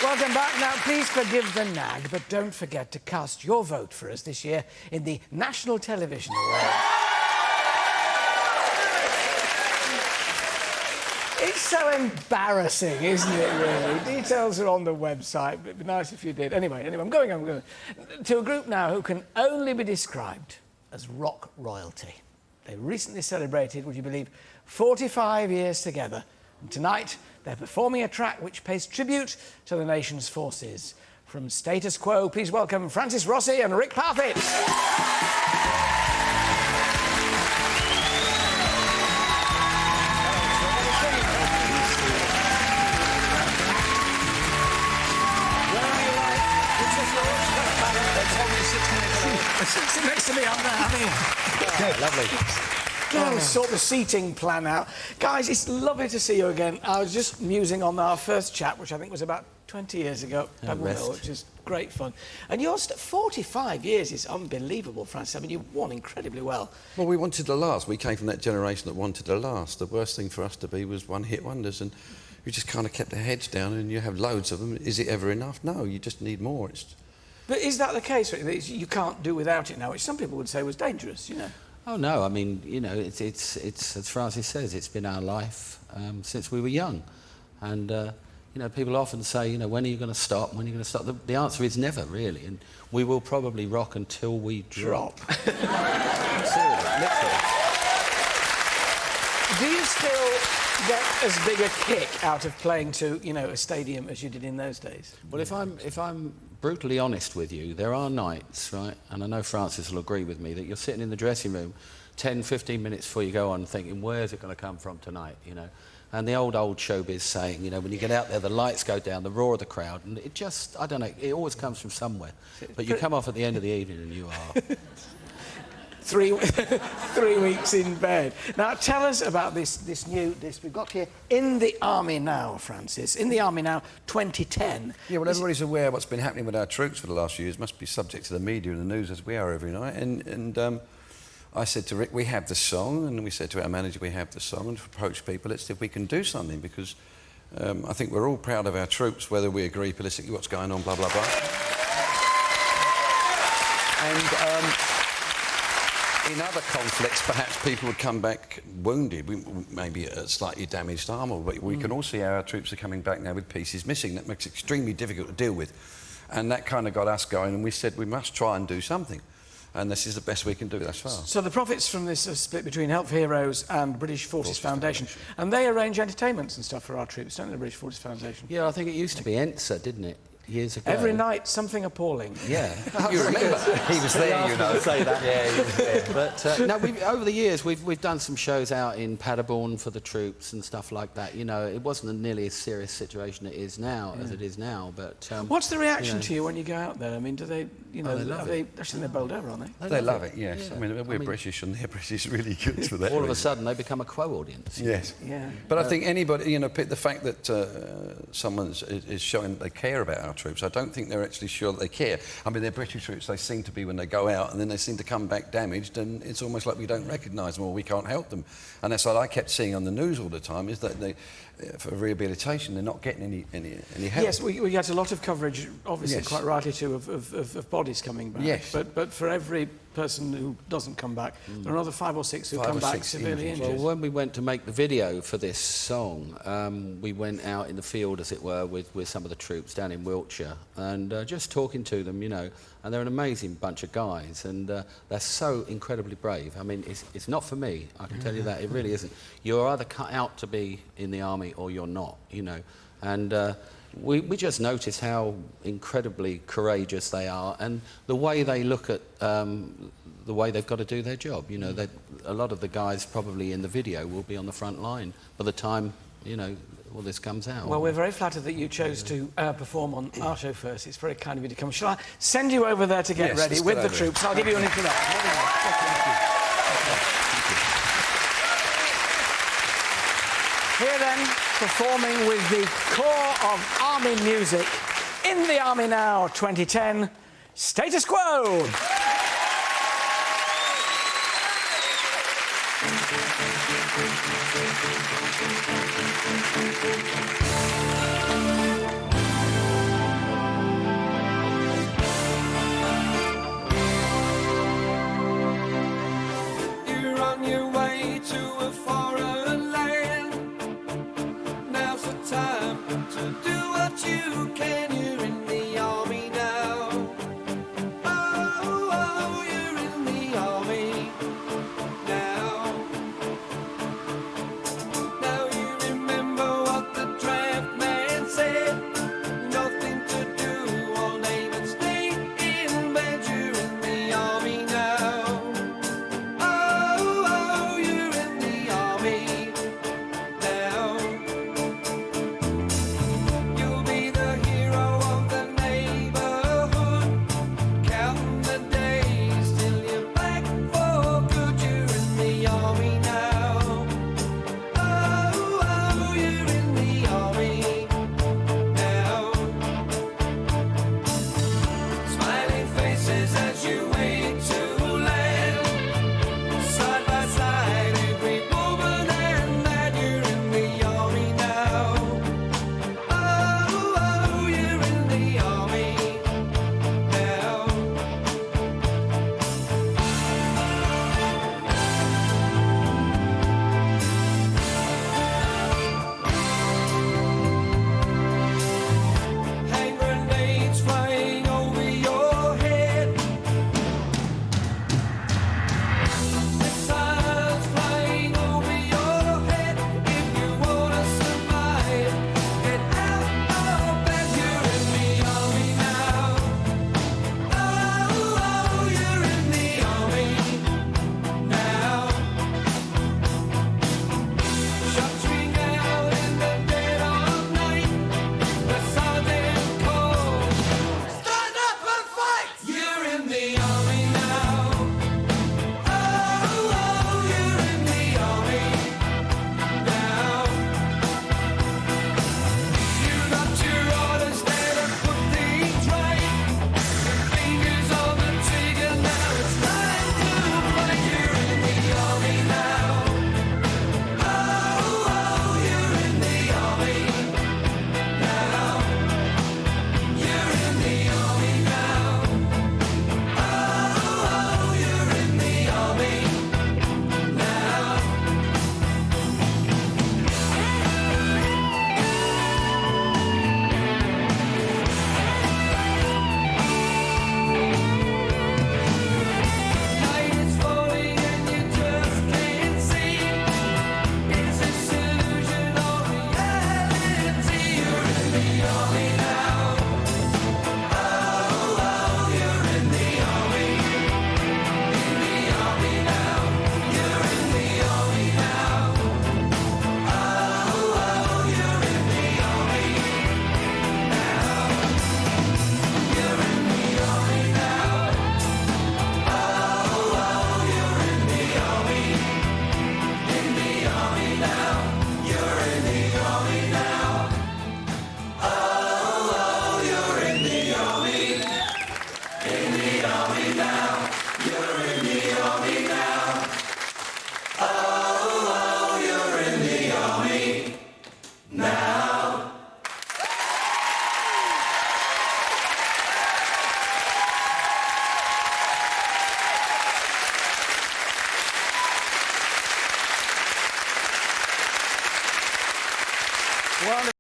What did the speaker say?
Welcome back. Now, please forgive the nag, but don't forget to cast your vote for us this year in the National Television Awards. It's so embarrassing, isn't it, really? Details are on the website, but it'd be nice if you did. Anyway, I'm going. To a group now who can only be described as rock royalty. They recently celebrated, would you believe, 45 years together. And tonight, they're performing a track which pays tribute to the nation's forces. From Status Quo, please welcome Francis Rossi and Rick Parfitt. Sit next to me, I'm here. Good, lovely. Now we sort the seating plan out. Guys, it's lovely to see you again. I was just musing on our first chat, which I think was about 20 years ago, which is great fun. And yours, 45 years is unbelievable, Francis. I mean, you won incredibly well. Well, we wanted to last. We came from that generation that wanted to last. The worst thing for us to be was one-hit wonders, and we just kind of kept our heads down, and you have loads of them. Is it ever enough? No, you just need more. But is that the case? You can't do without it now, which some people would say was dangerous, you know? Oh, no, I mean, you know, it's as Francis says, it's been our life since we were young. And, you know, people often say, you know, when are you going to stop? When are you going to stop? The answer is never, really. And we will probably rock until we drop. Seriously, literally. Do you still get as big a kick out of playing to, you know, a stadium as you did in those days? Well, if I'm brutally honest with you, there are nights, right, and I know Francis will agree with me, that you're sitting in the dressing room 10, 15 minutes before you go on thinking, where's it going to come from tonight, you know? And the old showbiz saying, you know, when you get out there, the lights go down, the roar of the crowd, and it just, I don't know, it always comes from somewhere. But you come off at the end of the evening and you are... 3 weeks in bed. Now, tell us about this we've got here, In the Army Now, Francis. In the Army Now 2010. Yeah, well, everybody's aware of what's been happening with our troops for the last few years. Must be subject to the media and the news, as we are every night. And I said to Rick, we have the song, and we said to our manager, we have the song, and to approach people, let's see if we can do something, because I think we're all proud of our troops, whether we agree politically what's going on, blah, blah, blah. And... in other conflicts, perhaps people would come back wounded, maybe a slightly damaged arm, but we can all see how our troops are coming back now with pieces missing. That makes it extremely difficult to deal with. And that kind of got us going, and we said we must try and do something. And this is the best we can do thus far. So the profits from this are split between Help for Heroes and British Forces Foundation. And they arrange entertainments and stuff for our troops, don't they, the British Forces Foundation? Yeah, I think it used to be ENSA, didn't it? Years ago. Every night, something appalling. Yeah. You remember? He was there, you know. Say that. Yeah, he was there. But no, over the years we've done some shows out in Paderborn for the troops and stuff like that. You know, it wasn't a nearly as serious situation as it is now. But what's the reaction to you when you go out there? I mean, do they, you know, they're bowled over, aren't they? They love it, yes. Yeah. I mean, we're British, and they're British really good for that. All of a sudden, they become a QUO audience. Yes. Yeah. But I think anybody, you know, the fact that someone is showing that they care about our troops, I don't think they're actually sure that they care. I mean, they're British troops, they seem to be when they go out, and then they seem to come back damaged, and it's almost like we don't recognise them or we can't help them. And that's what I kept seeing on the news all the time, is that they, for rehabilitation, they're not getting any help. Yes, we get a lot of coverage, obviously, quite rightly too, of bodies coming back. Yes. But for every person who doesn't come back, there are another 5 or 6 who come back severely injured. Well, when we went to make the video for this song, we went out in the field, as it were, with some of the troops down in Wiltshire, and just talking to them, you know, and they're an amazing bunch of guys, and they're so incredibly brave. I mean, it's not for me, I can tell you that, it really isn't. You're either cut out to be in the army or you're not, you know, and we just notice how incredibly courageous they are, and the way they look at the way they've got to do their job. You know, a lot of the guys probably in the video will be on the front line by the time, you know, all this comes out. Well, we're very flattered that you chose to perform on our show first. It's very kind of you to come. Shall I send you over there to get ready with the troops? I'll give you an introduction. Here then, performing with the core of Army music, In the Army Now 2010, Status Quo. So do what you can, you're in the army now. Oh, oh, you're in the army now. Now you remember what the draft man said. Nothing to do all day but stay in bed. You're in the army now. Oh, oh, you're in the army now. You'll be the hero of the neighborhood, counting the days till you're back for good. You're in the army now. Oh, oh, you're in the army now. Smiling faces as you wait to land, side by side, every woman and man. You're in the army now. Oh, oh, you're in the army now. Hand grenades flying over your head, missiles flying over your head. If you wanna survive, get out of bed. You're in the army now. Oh, oh, you're in the army now. Shots ring out in the dead of night. The sergeant calls, stand up and fight. You're in the army now. Oh, oh, you're in the army now. You got your orders there to put things right. Your fingers on the trigger now. It's time to fight. You're in the army now. Oh, oh, you're in the army now. You're in the army now. Oh, oh, you're in the army now. Night is falling and you just can't see. Is this illusion or reality? You're in the army now. Oh, oh, you're in the army. In the army now. You're in the army now. Oh, oh, you're in the army now. You're in the army now. Oh, oh, you're in the army. In the army now. You're in the army now. Oh, oh, you're in the army. In the army now. You're in the army now. Oh, oh, you're in the army now. Well,